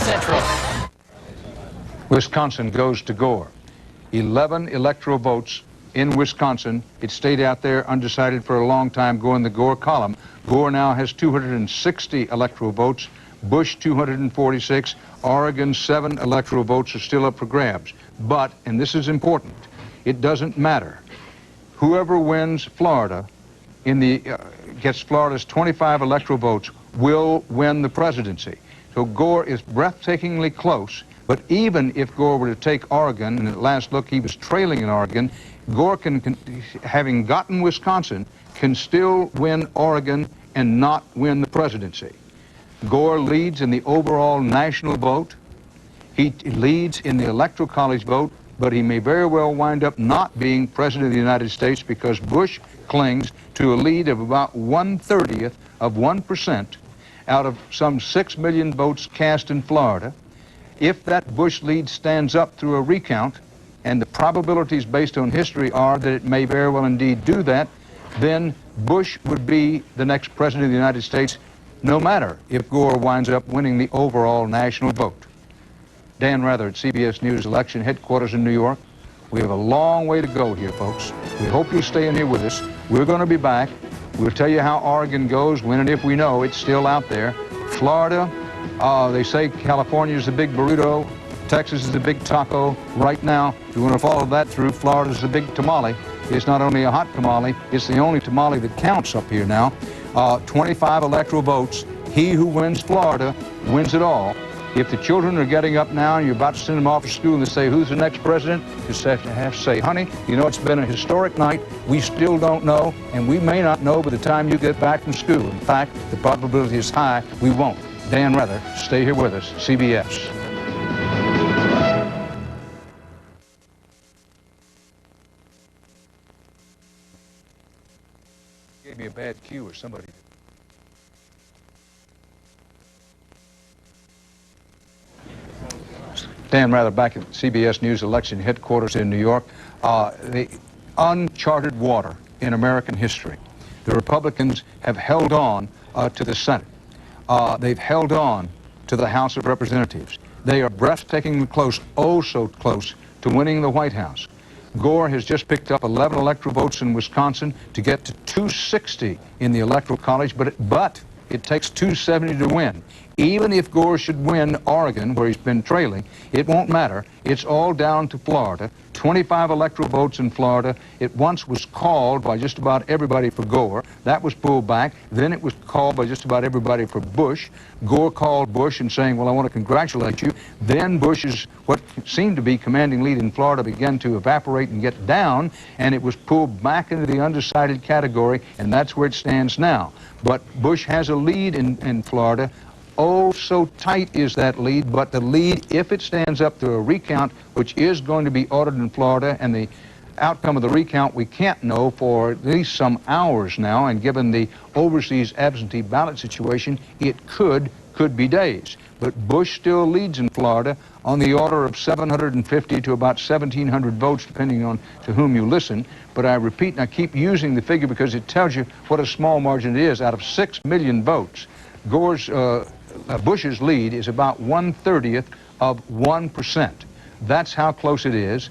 Central. Wisconsin goes to Gore. 11 electoral votes in Wisconsin. It stayed out there undecided for a long time, going the Gore column. Gore now has 260 electoral votes. Bush 246. Oregon 7 electoral votes are still up for grabs. But, and this is important, it doesn't matter. Whoever wins Florida gets Florida's 25 electoral votes will win the presidency. So Gore is breathtakingly close. But even if Gore were to take Oregon, and at last look he was trailing in Oregon, Gore having gotten Wisconsin, can still win Oregon and not win the presidency. Gore leads in the overall national vote. He leads in the Electoral College vote, but he may very well wind up not being president of the United States because Bush clings to a lead of about 1/30th of 1% out of some 6 million votes cast in Florida. If that Bush lead stands up through a recount, and the probabilities based on history are that it may very well indeed do that, then Bush would be the next president of the United States, no matter if Gore winds up winning the overall national vote. Dan Rather at CBS News Election Headquarters in New York. We have a long way to go here, folks. We hope you'll stay in here with us. We're going to be back. We'll tell you how Oregon goes, when and if we know it's still out there. Florida, they say California is the big burrito. Texas is the big taco. Right now, if you want to follow that through, Florida's the big tamale. It's not only a hot tamale, it's the only tamale that counts up here now. 25 electoral votes. He who wins Florida wins it all. If the children are getting up now and you're about to send them off to school and they say, who's the next president? You just have to say, honey, you know, it's been a historic night. We still don't know, and we may not know by the time you get back from school. In fact, the probability is high we won't. Dan Rather, stay here with us, CBS. Gave me a bad cue or somebody. Dan Rather back at CBS News Election Headquarters in New York. The uncharted water in American history. The Republicans have held on to the Senate. They've held on to the House of Representatives. They are breathtakingly close, oh so close, to winning the White House. Gore has just picked up 11 electoral votes in Wisconsin to get to 260 in the Electoral College, but it takes 270 to win. Even if Gore should win Oregon, where he's been trailing, it won't matter. It's all down to Florida. 25 electoral votes in Florida. It once was called by just about everybody for Gore. That was pulled back. Then it was called by just about everybody for Bush. Gore called Bush and saying, well, I want to congratulate you. Then Bush's, what seemed to be commanding lead in Florida, began to evaporate and get down, and it was pulled back into the undecided category, and that's where it stands now. But Bush has a lead in Florida. Oh, so tight is that lead, but the lead, if it stands up to a recount, which is going to be ordered in Florida, and the outcome of the recount we can't know for at least some hours now, and given the overseas absentee ballot situation, it could be days. But Bush still leads in Florida on the order of 750 to about 1,700 votes, depending on to whom you listen. But I repeat, and I keep using the figure because it tells you what a small margin it is. Out of 6 million votes, Bush's lead is about 1/30th of 1%. That's how close it is.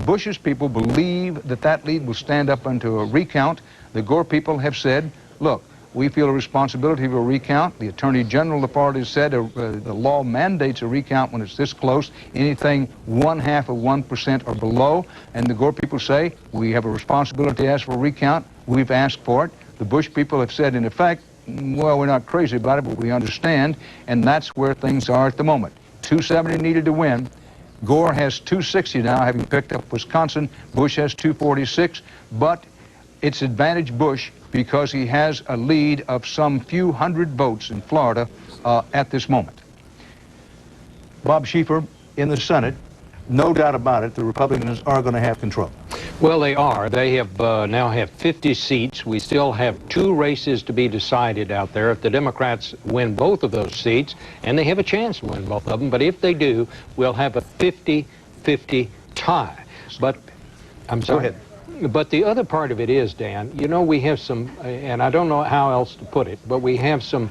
Bush's people believe that lead will stand up into a recount. The Gore people have said, look, we feel a responsibility for a recount. The Attorney General of Florida has said the law mandates a recount when it's this close, anything 1/2 of 1% or below. And the Gore people say, we have a responsibility to ask for a recount. We've asked for it. The Bush people have said, in effect, well, we're not crazy about it, but we understand, and that's where things are at the moment. 270 needed to win. Gore has 260 now, having picked up Wisconsin. Bush has 246, but it's advantage Bush because he has a lead of some few hundred votes in Florida at this moment. Bob Schieffer, in the Senate, no doubt about it, the Republicans are going to have control. Well, they are. They have now have 50 seats. We still have 2 races to be decided out there. If the Democrats win both of those seats, and they have a chance to win both of them, but if they do, we'll have a 50-50 tie. But, I'm sorry. Go ahead. But the other part of it is, Dan, you know, we have some, and I don't know how else to put it, but we have some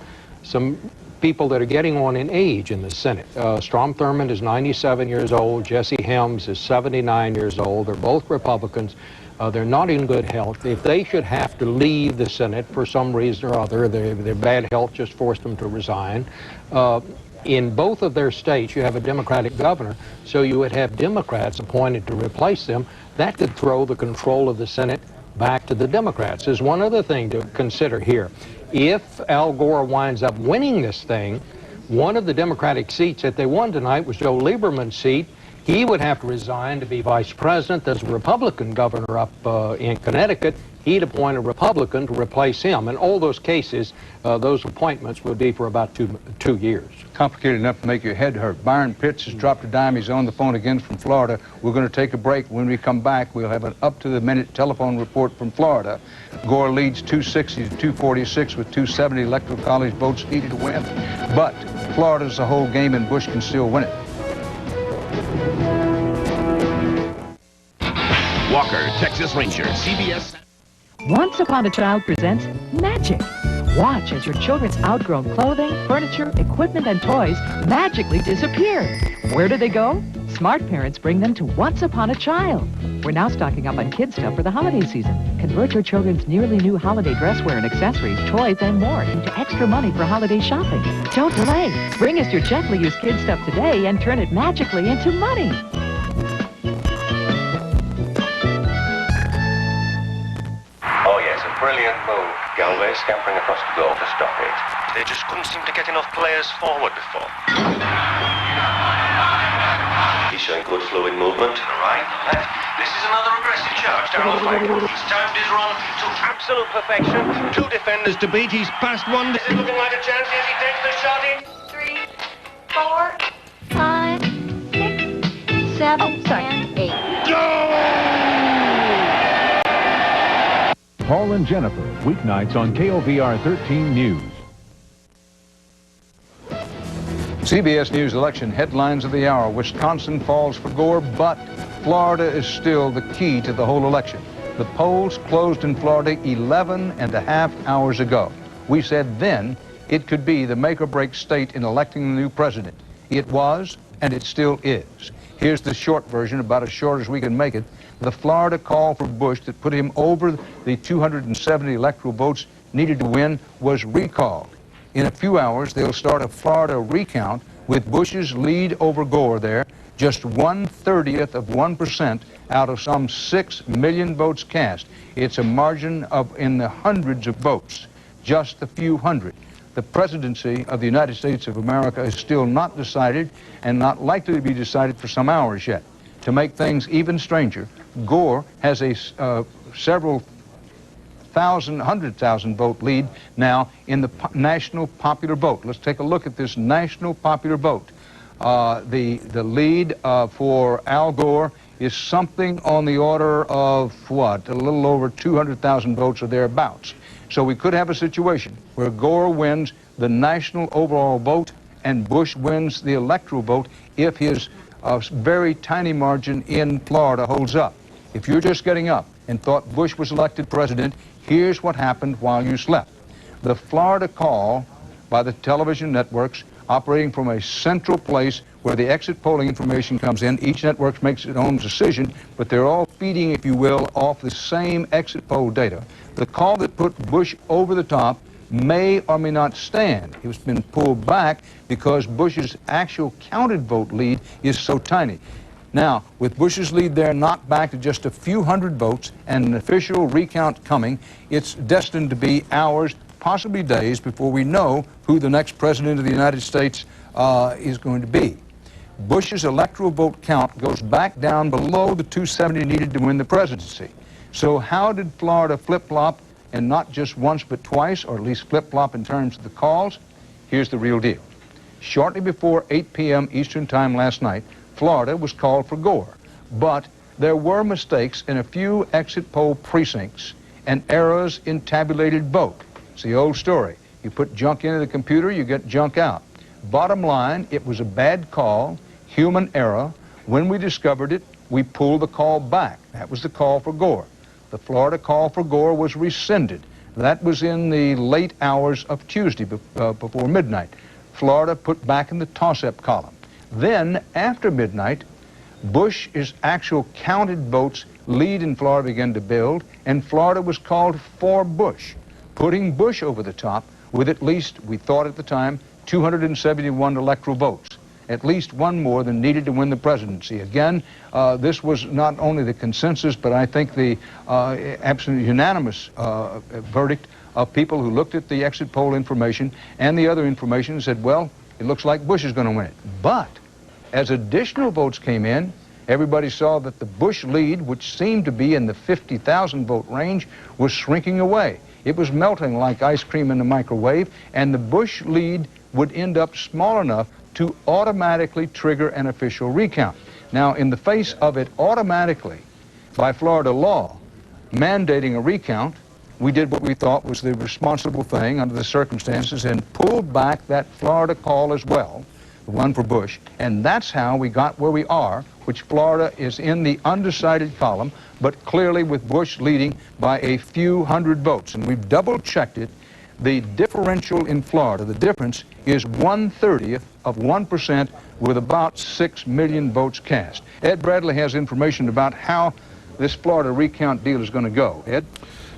people that are getting on in age in the Senate. Strom Thurmond is 97 years old. Jesse Helms is 79 years old. They're both Republicans. They're not in good health. If they should have to leave the Senate for some reason or other, their bad health just forced them to resign. In both of their states, you have a Democratic governor, so you would have Democrats appointed to replace them. That could throw the control of the Senate back to the Democrats. There's one other thing to consider here. If Al Gore winds up winning this thing, one of the Democratic seats that they won tonight was Joe Lieberman's seat. He would have to resign to be vice president. There's a Republican governor up in Connecticut. He'd appoint a Republican to replace him. In all those cases, those appointments would be for about two years. Complicated enough to make your head hurt. Byron Pitts has dropped a dime. He's on the phone again from Florida. We're going to take a break. When we come back, we'll have an up-to-the-minute telephone report from Florida. Gore leads 260 to 246 with 270 Electoral College votes needed to win. But Florida's the whole game, and Bush can still win it. Walker, Texas Ranger, CBS. Once Upon a Child presents Magic. Watch as your children's outgrown clothing, furniture, equipment, and toys magically disappear. Where do they go? Smart parents bring them to Once Upon a Child. We're now stocking up on kid stuff for the holiday season. Convert your children's nearly new holiday dresswear and accessories, toys, and more into extra money for holiday shopping. Don't delay. Bring us your gently used kid stuff today and turn it magically into money. Oh yes, a brilliant move. Galway scampering across the goal to stop it. They just couldn't seem to get enough players forward before. He's showing good fluid movement. To the right, the left. This is another aggressive charge down the flank. He's timed his run to absolute perfection. Two defenders to beat. He's past one. This is looking like a chance. Yes, he takes the shot in. 3, 4, 5, 6, 7, and 8. Paul and Jennifer, weeknights on KOVR 13 News. CBS News election headlines of the hour. Wisconsin falls for Gore, but Florida is still the key to the whole election. The polls closed in Florida 11 and a half hours ago. We said then it could be the make-or-break state in electing the new president. It was, and it still is. Here's the short version, about as short as we can make it. The Florida call for Bush that put him over the 270 electoral votes needed to win was recalled. In a few hours, they'll start a Florida recount with Bush's lead over Gore there, just 1/30th of 1% out of some 6 million votes cast. It's a margin of in the hundreds of votes, just a few hundred. The presidency of the United States of America is still not decided and not likely to be decided for some hours yet. To make things even stranger, Gore has a several thousand, 100,000 vote lead now in the national popular vote. Let's take a look at this national popular vote. The lead for Al Gore is something on the order of what? A little over 200,000 votes or thereabouts. So we could have a situation where Gore wins the national overall vote and Bush wins the electoral vote if his very tiny margin in Florida holds up. If you're just getting up and thought Bush was elected president, here's what happened while you slept. The Florida call by the television networks operating from a central place where the exit polling information comes in. Each network makes its own decision, but they're all feeding, if you will, off the same exit poll data. The call that put Bush over the top may or may not stand. It's been pulled back because Bush's actual counted vote lead is so tiny. Now, with Bush's lead there knocked back to just a few hundred votes and an official recount coming, it's destined to be hours, possibly days, before we know who the next president of the United States is going to be. Bush's electoral vote count goes back down below the 270 needed to win the presidency. So how did Florida flip-flop, and not just once but twice, or at least flip-flop in terms of the calls? Here's the real deal. Shortly before 8 p.m. Eastern Time last night, Florida was called for Gore, but there were mistakes in a few exit poll precincts and errors in tabulated vote. It's the old story. You put junk into the computer, you get junk out. Bottom line, it was a bad call, human error. When we discovered it, we pulled the call back. That was the call for Gore. The Florida call for Gore was rescinded. That was in the late hours of Tuesday before midnight. Florida put back in the toss-up column. Then, after midnight, Bush's actual counted votes lead in Florida began to build, and Florida was called for Bush, putting Bush over the top with at least, we thought at the time, 271 electoral votes, at least one more than needed to win the presidency. Again, this was not only the consensus, but I think the absolutely unanimous verdict of people who looked at the exit poll information and the other information and said, well, it looks like Bush is going to win it. But as additional votes came in, everybody saw that the Bush lead, which seemed to be in the 50,000 vote range, was shrinking away. It was melting like ice cream in the microwave, and the Bush lead would end up small enough to automatically trigger an official recount. Now, in the face of it automatically, by Florida law, mandating a recount, we did what we thought was the responsible thing under the circumstances and pulled back that Florida call as well, the one for Bush, and that's how we got where we are, which Florida is in the undecided column, but clearly with Bush leading by a few hundred votes. And we've double-checked it. The differential in Florida, the difference is 1/30th of 1% with about 6 million votes cast. Ed Bradley has information about how this Florida recount deal is going to go. Ed?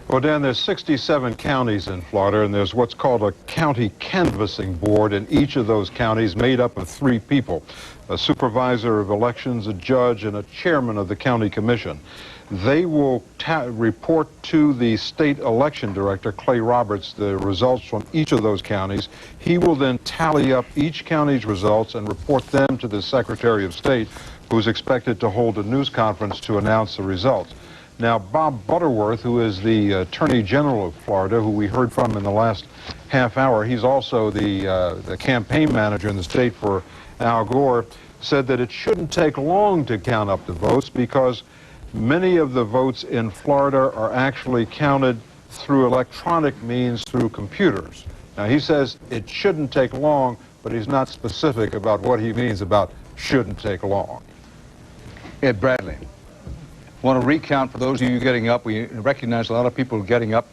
Well, Dan, there's 67 counties in Florida, and there's what's called a county canvassing board in each of those counties made up of 3 people, a supervisor of elections, a judge, and a chairman of the county commission. They will report to the state election director, Clay Roberts, the results from each of those counties. He will then tally up each county's results and report them to the Secretary of State, who's expected to hold a news conference to announce the results. Now, Bob Butterworth, who is the Attorney General of Florida, who we heard from in the last half hour, he's also the campaign manager in the state for Al Gore, said that it shouldn't take long to count up the votes because many of the votes in Florida are actually counted through electronic means, through computers. Now, he says it shouldn't take long, but he's not specific about what he means about shouldn't take long. Ed Bradley. Want to recount for those of you getting up. We recognize a lot of people getting up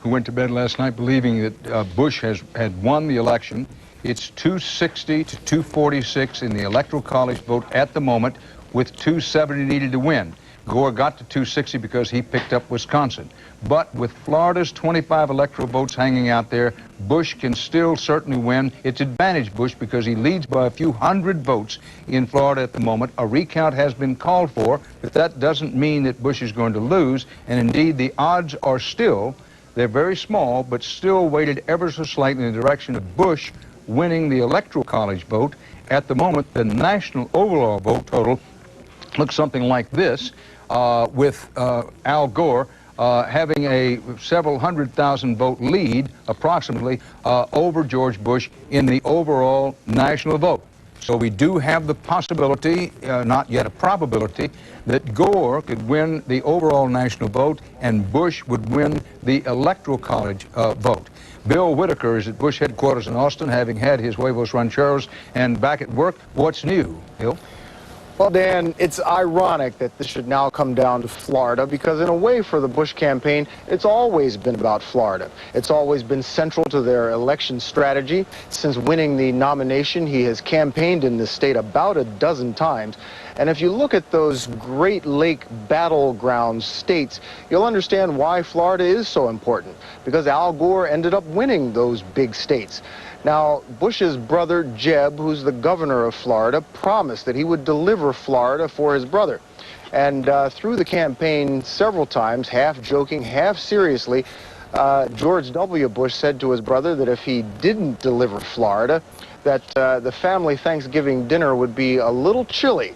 who went to bed last night believing that Bush had won the election. It's 260 to 246 in the Electoral College vote at the moment, with 270 needed to win. Gore got to 260 because he picked up Wisconsin. But with Florida's 25 electoral votes hanging out there, Bush can still certainly win. It's advantage Bush because he leads by a few hundred votes in Florida at the moment. A recount has been called for, but that doesn't mean that Bush is going to lose. And indeed, the odds are still, they're very small, but still weighted ever so slightly in the direction of Bush winning the Electoral College vote. At the moment, the national overall vote total looks something like this, with Al Gore having a several 100,000 vote lead, approximately, over George Bush in the overall national vote. So we do have the possibility, not yet a probability, that Gore could win the overall national vote and Bush would win the Electoral College vote. Bill Whitaker is at Bush headquarters in Austin, having had his huevos rancheros and back at work. What's new, Bill? Well, Dan, it's ironic that this should now come down to Florida because in a way for the Bush campaign, it's always been about Florida. It's always been central to their election strategy. Since winning the nomination, he has campaigned in this state about a dozen times. And if you look at those Great Lake battleground states, you'll understand why Florida is so important, because Al Gore ended up winning those big states. Now, Bush's brother, Jeb, who's the governor of Florida, promised that he would deliver Florida for his brother. And through the campaign several times, half joking, half seriously, George W. Bush said to his brother that if he didn't deliver Florida, that the family Thanksgiving dinner would be a little chilly.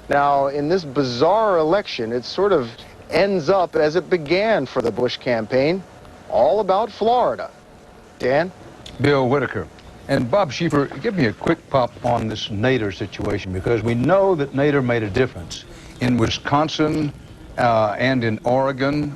Now, in this bizarre election, it sort of ends up as it began for the Bush campaign, all about Florida. Dan? Bill Whitaker. And Bob Schieffer, give me a quick pop on this Nader situation, because we know that Nader made a difference in Wisconsin and in Oregon.